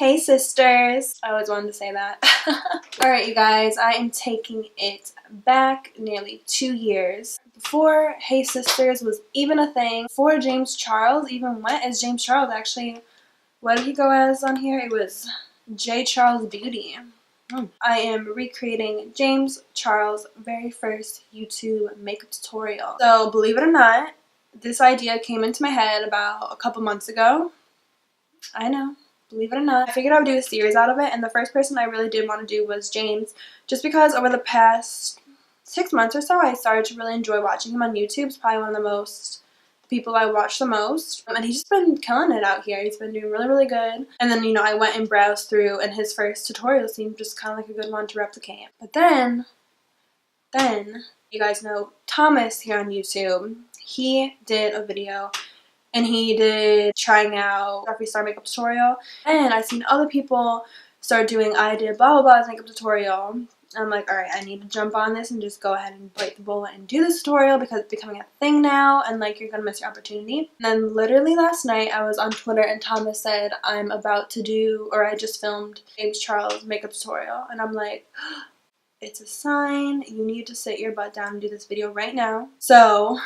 Hey sisters! I always wanted to say that. Alright you guys, I am taking it back nearly 2 years. Before Hey Sisters was even a thing, before James Charles even went as James Charles actually, what did he go as on here? It was J. Charles Beauty. I am recreating James Charles' very first YouTube makeup tutorial. So believe it or not, this idea came into my head about a couple months ago. I know. Believe it or not. I figured I would do a series out of it, and the first person I really did want to do was James, just because over the past 6 months or so I started to really enjoy watching him on YouTube. He's probably one of the people I watch the most, and he's just been killing it out here. He's been doing really good. And then, you know, I went and browsed through, and his first tutorial seemed just kind of like a good one to replicate. But then, you guys know Thomas here on YouTube. He did a video and he did trying out Jeffree Star makeup tutorial, and I've seen other people start doing I did blah blah blah's makeup tutorial. I'm like, alright, I need to jump on this and just go ahead and bite the bullet and do this tutorial because it's becoming a thing now and like you're gonna miss your opportunity. And then literally last night I was on Twitter and Thomas said I'm about to do, or I just filmed James Charles makeup tutorial, and I'm like, it's a sign. You need to sit your butt down and do this video right now. So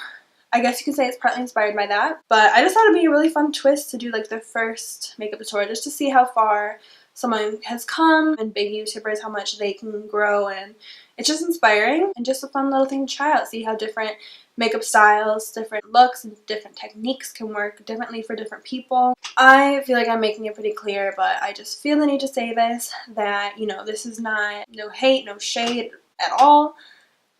I guess you can say it's partly inspired by that, but I just thought it'd be a really fun twist to do like the first makeup tutorial just to see how far someone has come, and big YouTubers, how much they can grow, and it's just inspiring and just a fun little thing to try out, see how different makeup styles, different looks, and different techniques can work differently for different people. I feel like I'm making it pretty clear, but I just feel the need to say this, that, you know, this is not no hate, no shade at all.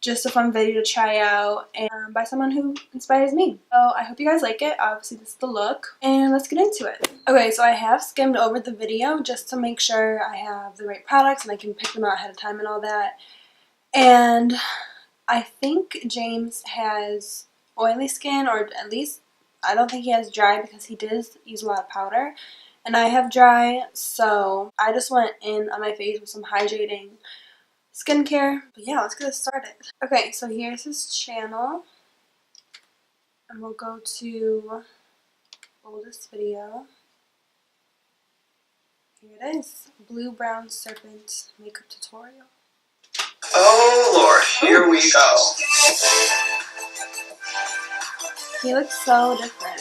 Just a fun video to try out and by someone who inspires me. So I hope you guys like it. Obviously this is the look, and let's get into it. Okay, so I have skimmed over the video just to make sure I have the right products and I can pick them out ahead of time and all that. And I think James has oily skin, or at least I don't think he has dry because he does use a lot of powder. And I have dry, so I just went in on my face with some hydrating skincare. But yeah, let's get started. Okay, so here's his channel, and we'll go to oldest video. Here it is, Blue Brown Serpent makeup tutorial. Oh Lord, here we go. He looks so different.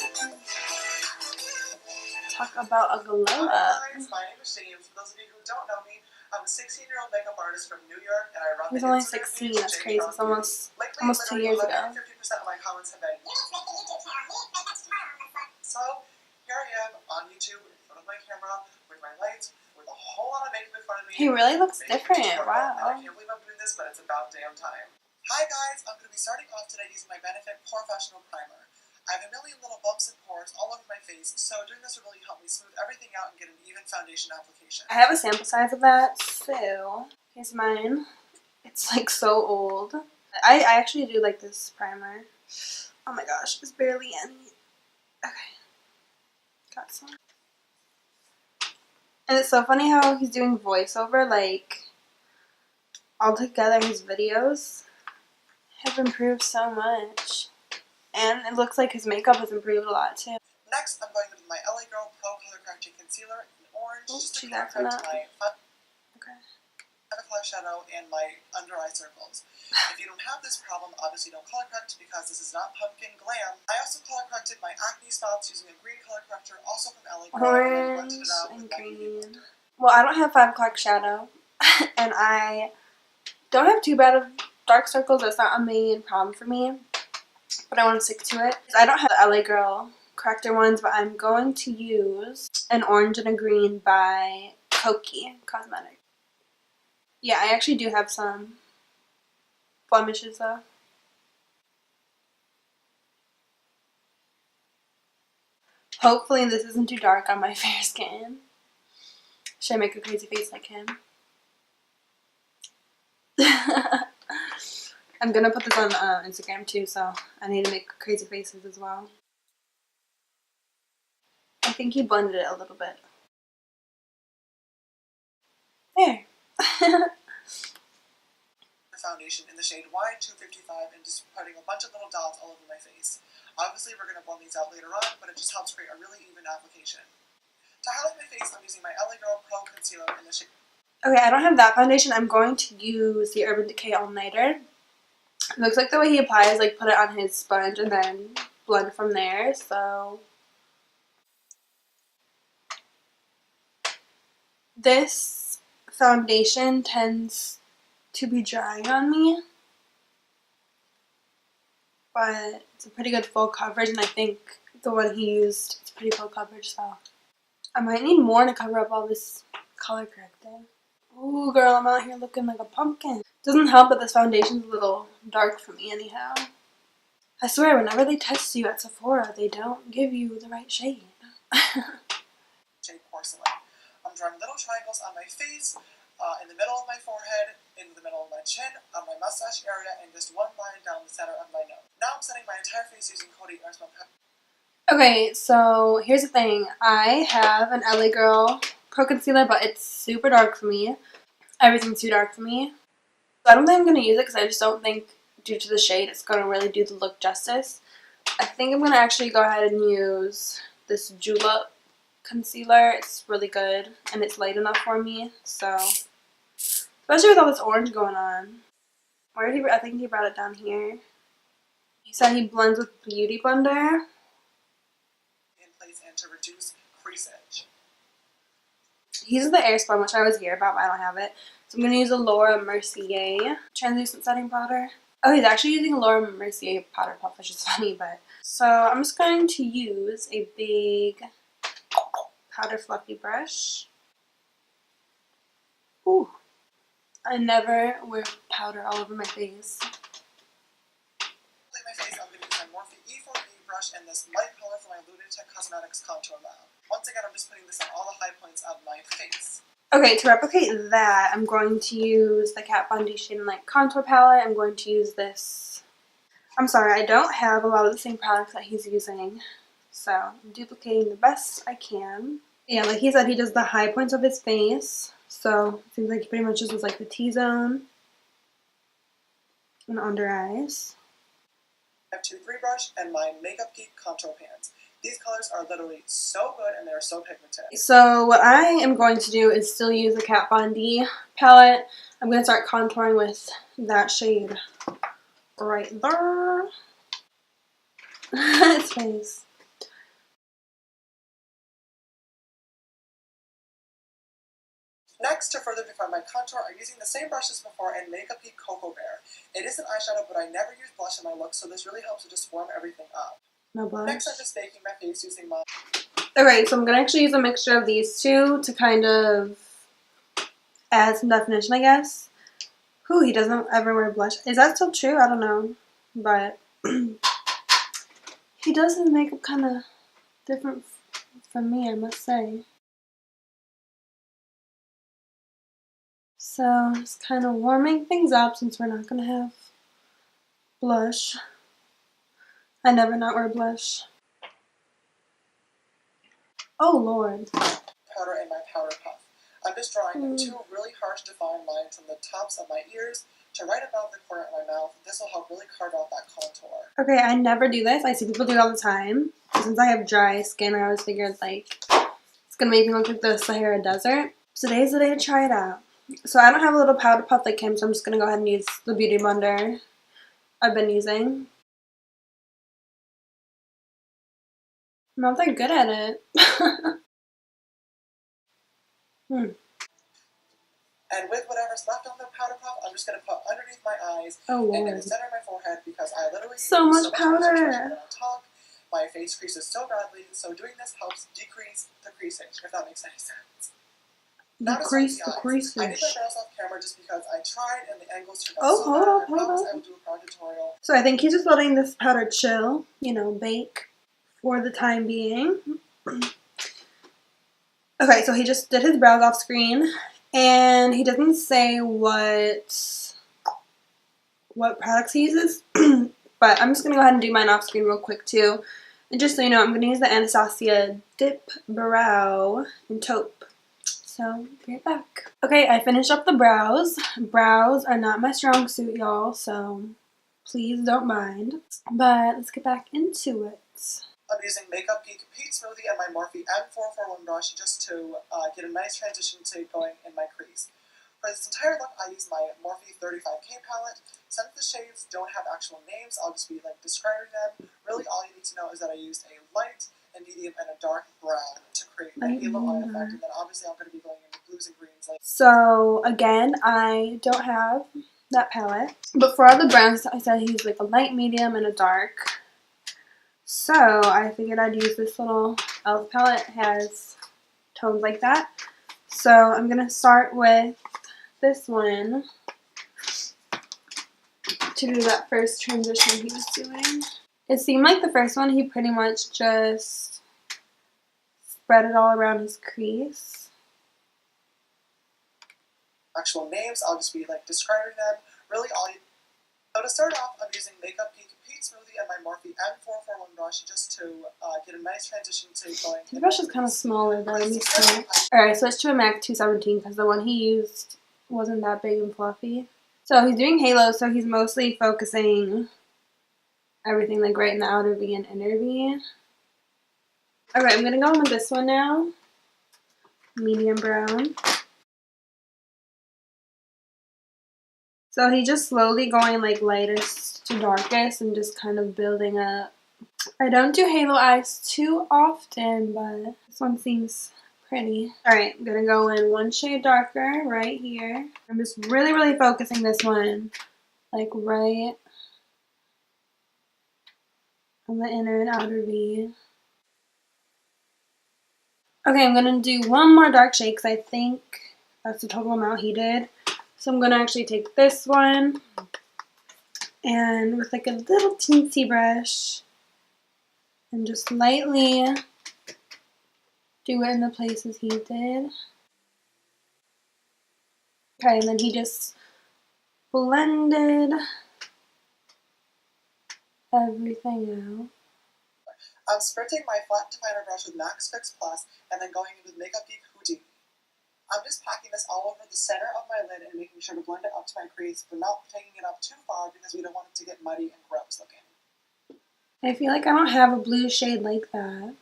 Talk about a glow up. Hi guys, my name is James. For those of you who don't know me, I'm a 16-year-old makeup artist from New York, and I run He's the only Instagram 16, page that's J. crazy. Charles It's almost Lately, 2 years ago. 50% of my comments have been, so here I am on YouTube in front of my camera with my lights, with a whole lot of makeup in front of me. He really looks different. Wow. And I can't believe I'm doing this, but it's about damn time. Hi guys, I'm going to be starting off today using my Benefit Professional Primer. I have a million little bumps and pores all over my face, so doing this will really help me smooth everything out and get an even foundation application. I have a sample size of that, so here's mine. It's like so old. I actually do like this primer. Oh my gosh, there's barely any. Okay. Got some. And it's so funny how he's doing voiceover, like, altogether his videos have improved so much. And it looks like his makeup has improved a lot too. Next, I'm going with my LA Girl Pro Color Correcting Concealer in orange, Oh, just to she's correct acting my up. Okay. color shadow and my under eye circles. If you don't have this problem, obviously don't color correct because this is not pumpkin glam. I also color corrected my acne spots using a green color corrector, also from LA Girl, Orange and green. Well, I don't have 5 o'clock shadow, and I don't have too bad of dark circles. That's not a main problem for me, but I want to stick to it. I don't have the LA Girl corrector ones, but I'm going to use an orange and a green by Kokie Cosmetics. Yeah, I actually do have some blemishes though. Hopefully this isn't too dark on my fair skin. Should I make a crazy face like him? I'm gonna put this on Instagram too, so I need to make crazy faces as well. I think he blended it a little bit. There. The foundation in the shade Y255 and just putting a bunch of little dots all over my face. Obviously we're going to blend these out later on, but it just helps create a really even application. To highlight my face, I'm using my LA Girl Pro Concealer in the shade. Okay, I don't have that foundation. I'm going to use the Urban Decay All Nighter. It looks like the way he applies, like put it on his sponge and then blend from there. So this foundation tends to be drying on me, but it's a pretty good full coverage, and I think the one he used is pretty full coverage, so I might need more to cover up all this color correcting. Ooh, girl, I'm out here looking like a pumpkin. Doesn't help that this foundation's a little dark for me anyhow. I swear, whenever they test you at Sephora, they don't give you the right shade. Jade Porcelain. I'm drawing little triangles on my face, in the middle of my forehead, in the middle of my chin, on my mustache area, and just one line down the center of my nose. Now I'm setting my entire face using Coty Airspun Pepper. Okay, so here's the thing. I have an LA Girl Pro Concealer, but it's super dark for me. Everything's too dark for me. So I don't think I'm going to use it because I just don't think, due to the shade, it's going to really do the look justice. I think I'm going to actually go ahead and use this Julep concealer. It's really good, and it's light enough for me, so, especially with all this orange going on. Where did he, I think he brought it down here. He said he blends with Beauty Blender. In place and to reduce crease edge. He uses the Airspun, which I always hear about, but I don't have it. So I'm going to use a Laura Mercier translucent setting powder. Oh, he's actually using a Laura Mercier powder puff, which is funny, but. So I'm just going to use a big powder fluffy brush. Ooh. I never wear powder all over my face. To my face, I'm going to use my Morphe E4B brush and this light color from my Lunatic Cosmetics Contour Lab. Once again, I'm just putting this on all the high points of my face. Okay, to replicate that, I'm going to use the Kat Von D Shade and Light Contour Palette. I'm going to use this. I'm sorry, I don't have a lot of the same products that he's using, so I'm duplicating the best I can. Yeah, like he said, he does the high points of his face, so it seems like he pretty much just does like the T-zone and under eyes. I have 2-3 brush and my Makeup Geek contour pans. These colors are literally so good and they're so pigmented. So what I am going to do is still use the Kat Von D palette. I'm going to start contouring with that shade right there. His face. Next, to further define my contour, I'm using the same brush as before and Makeup Geek Cocoa Bear. It is an eyeshadow, but I never use blush in my look, so this really helps to just warm everything up. No blush. Next, I'm just baking my face using my... Okay, so I'm going to actually use a mixture of these two to kind of add some definition, I guess. Who he doesn't ever wear blush. Is that still true? I don't know. But he does his makeup kind of different from me, I must say. So just kind of warming things up since we're not going to have blush. I never not wear blush. Oh, Lord. powder and my powder puff. I'm just drawing 2 really harsh defined lines from the tops of my ears to right above the corner of my mouth. This will help really carve out that contour. Okay, I never do this. I see people do it all the time. Since I have dry skin, I always figured, like, it's going to make me look like the Sahara Desert. Today's the day to try it out. So I don't have a little powder puff like him, so I'm just going to go ahead and use the Beauty Blender I've been using. I'm not that good at it. And with whatever's left on the powder puff, I'm just going to put underneath my eyes Oh, and in Lord. the center of my forehead because I literally So much powder. When I talk, my face creases so badly, so doing this helps decrease the creasing, if that makes any sense. Decrease the creasing. I did my brows off camera just because I tried and the angles turned out Oh, so hold bad. up, I hold promise up. I will do a product tutorial. So I think he's just letting this powder chill, you know, bake for the time being. Okay, so he just did his brows off screen, and he doesn't say what products he uses, but I'm just going to go ahead and do mine off screen real quick too. And just so you know, I'm going to use the Anastasia Dip Brow in Taupe. So, be right back. Okay, I finished up the brows. Brows are not my strong suit, y'all, so please don't mind. But let's get back into it. I'm using Makeup Geek Peach Smoothie and my Morphe M441 brush just to get a nice transition to going in my crease. For this entire look, I use my Morphe 35K palette. Since the shades don't have actual names, I'll just be describing them. Really, all you need to know is that I used a light, a medium, and a dark brown to create the halo eye effect. And then obviously I'm going to be going into blues and greens. So again, I don't have that palette. But for all the browns, I said I used a light, medium, and a dark. So I figured I'd use this little e.l.f. palette. It has tones like that. So I'm going to start with this one to do that first transition he was doing. It seemed like the first one he pretty much just spread it all around his crease. Actual names, I'll just be describing them. Really all you... So to start off, I'm using Makeup Geek Peach Smoothie and my Morphe M441 brush just to get a nice transition to going. The brush is kind of smaller though, let me see. Alright, I switched to a MAC 217 because the one he used wasn't that big and fluffy. So he's doing halo, so he's mostly focusing everything right in the outer V and inner V. Okay, I'm gonna go in with this one now. Medium brown. So he's just slowly going lightest to darkest and just kind of building up. I don't do halo eyes too often, but this one seems pretty. Alright, I'm gonna go in one shade darker right here. I'm just really focusing this one right on the inner and outer V. Okay, I'm gonna do one more dark shade because I think that's the total amount he did. So I'm gonna actually take this one and with a little teensy brush and just lightly do it in the places he did. Okay, and then he just blended everything out. I'm sprinting my flat definer brush with Max Fix Plus and then going in with Makeup Geek Houdini. I'm just packing this all over the center of my lid and making sure to blend it up to my crease, but not taking it up too far because we don't want it to get muddy and gross looking. I feel like I don't have a blue shade like that.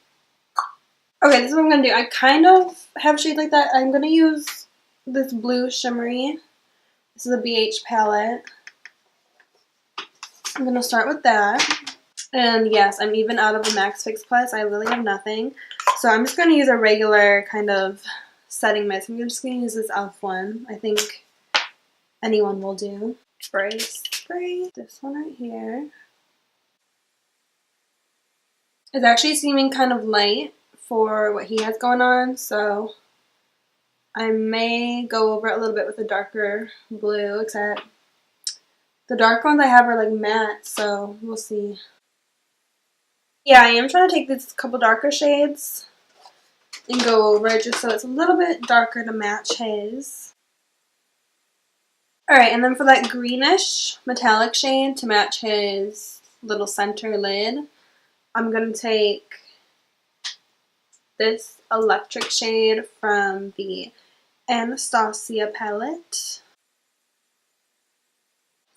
Okay, this is what I'm going to do. I kind of have a shade like that. I'm going to use this blue shimmery. This is a BH palette. I'm going to start with that. And yes, I'm even out of the Max Fix Plus. I literally have nothing. So I'm just going to use a regular kind of setting mist. I'm just going to use this e.l.f. one. I think anyone will do. Spray. This one right here. It's actually seeming kind of light for what he has going on, so I may go over it a little bit with a darker blue, except the dark ones I have are matte, so we'll see. Yeah, I am trying to take these couple darker shades and go over it just so it's a little bit darker to match his. Alright, and then for that greenish metallic shade to match his little center lid, I'm going to take this electric shade from the Anastasia palette.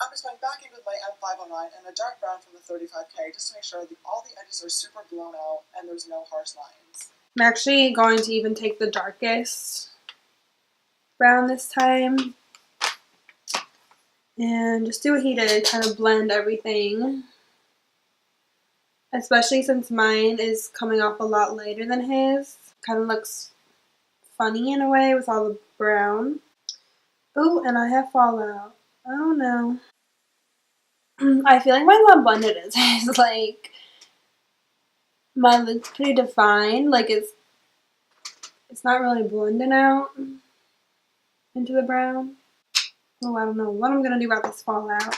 I'm just going back in with my M509 and a dark brown from the 35K just to make sure that all the edges are super blown out and there's no harsh lines. I'm actually going to even take the darkest brown this time and just do what he did, kind of blend everything. Especially since mine is coming off a lot lighter than his. Kind of looks funny in a way with all the brown. Oh, and I have fallout. Oh no. I feel like mine's not blended as his. My lid's pretty defined. It's not really blending out into the brown. Oh, I don't know what I'm gonna do about this fallout.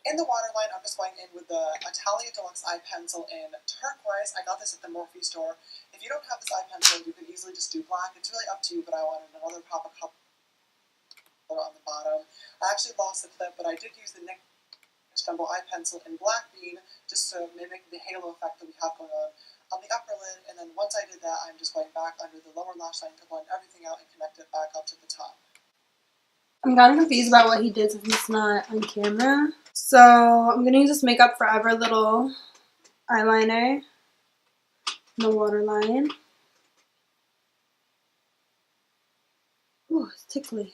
In the waterline, I'm just going in with the Italia Deluxe eye pencil in turquoise. I got this at the Morphe store. If you don't have this eye pencil, you can easily just do black. It's really up to you, but I wanted another pop of color on the bottom. I actually lost the clip, but I did use the NYX Jumbo eye pencil in black bean just to mimic the halo effect that we have going on the upper lid. And then once I did that, I'm just going back under the lower lash line to blend everything out and connect it back up to the top. I'm kind of confused about what he did since it's not on camera. So I'm going to use this Makeup Forever little eyeliner, the waterline. Ooh, it's tickly.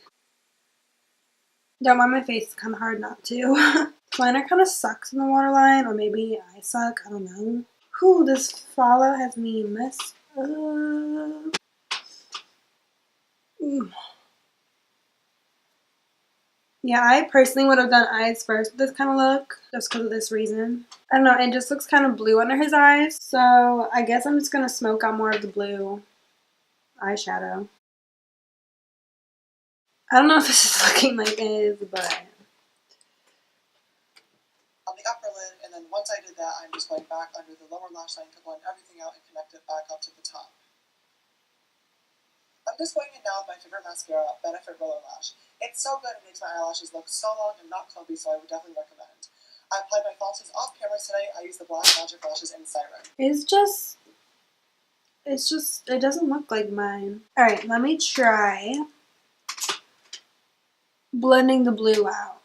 Don't mind my face, it's kind of hard not to. Liner kind of sucks in the waterline, or maybe I suck, I don't know. Whew, this fallout has me messed up. Yeah, I personally would have done eyes first with this kind of look, just because of this reason. I don't know, it just looks kind of blue under his eyes, so I guess I'm just going to smoke out more of the blue eyeshadow. I don't know if this is looking like it is, but... On the upper lid, and then once I did that, I'm just going back under the lower lash line to blend everything out and connect it back up to the top. I'm just going in now with my favorite mascara, Benefit Roller Lash. It's so good, it makes my eyelashes look so long and not clumpy, so I would definitely recommend. I applied my falsies off camera today. I used the Black Magic Lashes in Siren. It doesn't look like mine. Alright, let me try blending the blue out.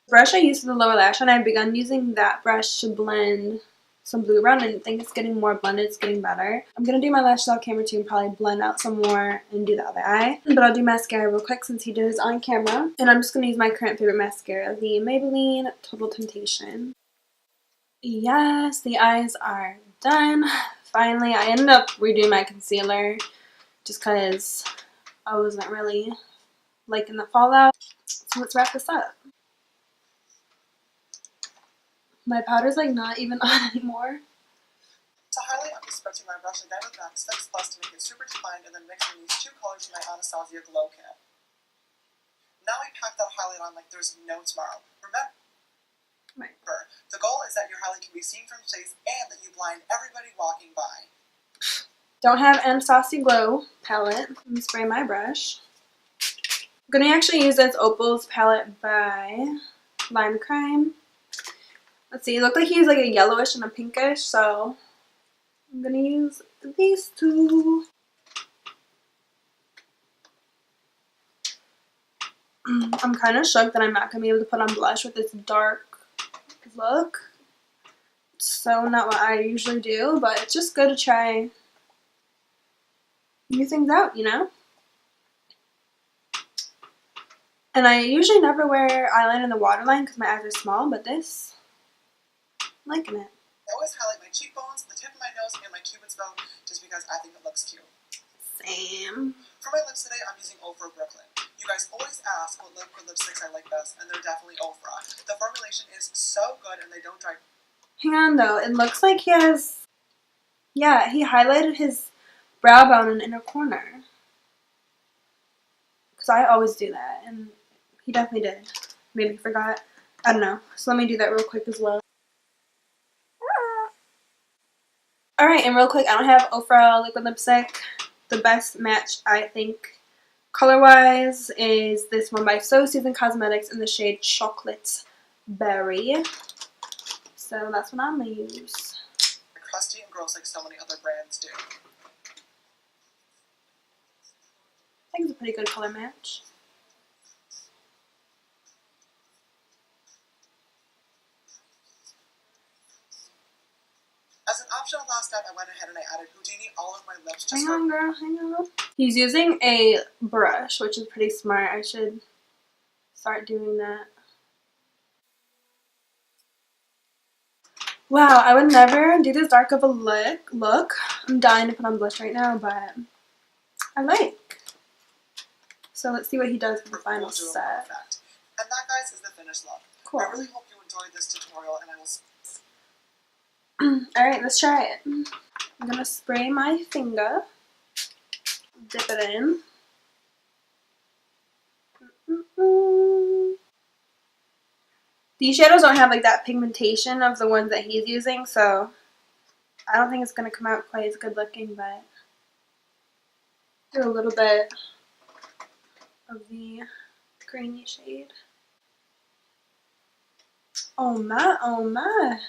The brush I used for the lower lash line, I've begun using that brush to blend some blue around, and I think it's getting more blended, it's getting better. I'm going to do my lashes off camera too and probably blend out some more and do the other eye. But I'll do mascara real quick since he did his on camera. And I'm just going to use my current favorite mascara, the Maybelline Total Temptation. Yes, the eyes are done. Finally, I ended up redoing my concealer just because I wasn't really liking the fallout. So let's wrap this up. My powder's like not even on anymore. To highlight, I'm just spritzing my brush again with MAC Fix Plus to make it super defined and then mixing these two colors in my Anastasia Glow Kit. Now I pack that highlight on like there's no tomorrow. Remember, the goal is that your highlight can be seen from space and that you blind everybody walking by. Don't have Anastasia Glow palette. Let me spray my brush. I'm going to actually use this Opals palette by Lime Crime. Let's see, it looked like he was like a yellowish and a pinkish, so I'm going to use these two. I'm kind of shocked that I'm not going to be able to put on blush with this dark look. It's so not what I usually do, but it's just good to try new things out, you know? And I usually never wear eyeliner in the waterline because my eyes are small, but this, I'm liking it. I always highlight my cheekbones, the tip of my nose, and my cupid's bow just because I think it looks cute. Same. For my lips today, I'm using Ofra Brooklyn. You guys always ask what liquid lipsticks I like best, and they're definitely Ofra. The formulation is so good, and they don't dry. Hang on, though. It looks like he has... Yeah, he highlighted his brow bone in the inner corner. Because I always do that, and he definitely did. Maybe he forgot. I don't know. So let me do that real quick as well. Alright, and real quick, I don't have Ofra liquid lipstick. The best match, I think, color-wise, is this one by So Seasoned Cosmetics in the shade Chocolate Berry. So that's what I'm going to use. Crusty and gross like so many other brands do. I think it's a pretty good color match. As an optional last step, I went ahead and I added Houdini all over my lips. Just Hang on, girl, hang on. He's using a brush, which is pretty smart. I should start doing that. Wow, I would never do this dark of a look. I'm dying to put on blush right now, but I like. So let's see what he does for the final set. And that, guys, is the finished look. Cool. I really hope you enjoyed this tutorial, and I will... Alright, let's try it. I'm gonna spray my finger, dip it in. These shadows don't have like that pigmentation of the ones that he's using, so I don't think it's gonna come out quite as good looking, but do a little bit of the grainy shade. Oh my, oh my.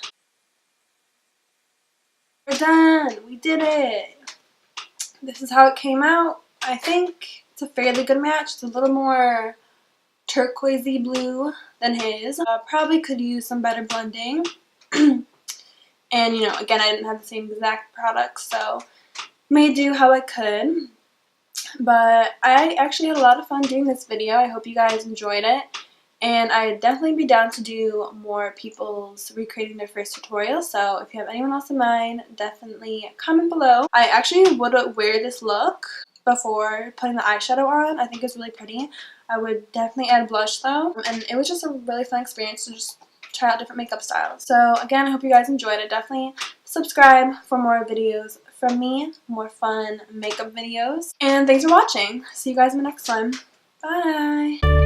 We're done. We did it. This is how it came out. I think it's a fairly good match. It's a little more turquoisey blue than his. Probably could use some better blending. And, you know, again, I didn't have the same exact products, so made do how I could. But I actually had a lot of fun doing this video. I hope you guys enjoyed it. And I'd definitely be down to do more people's recreating their first tutorial. So if you have anyone else in mind, definitely comment below. I actually would wear this look before putting the eyeshadow on. I think it's really pretty. I would definitely add blush though. And it was just a really fun experience to just try out different makeup styles. So again, I hope you guys enjoyed it. Definitely subscribe for more videos from me, more fun makeup videos. And thanks for watching. See you guys in the next one. Bye!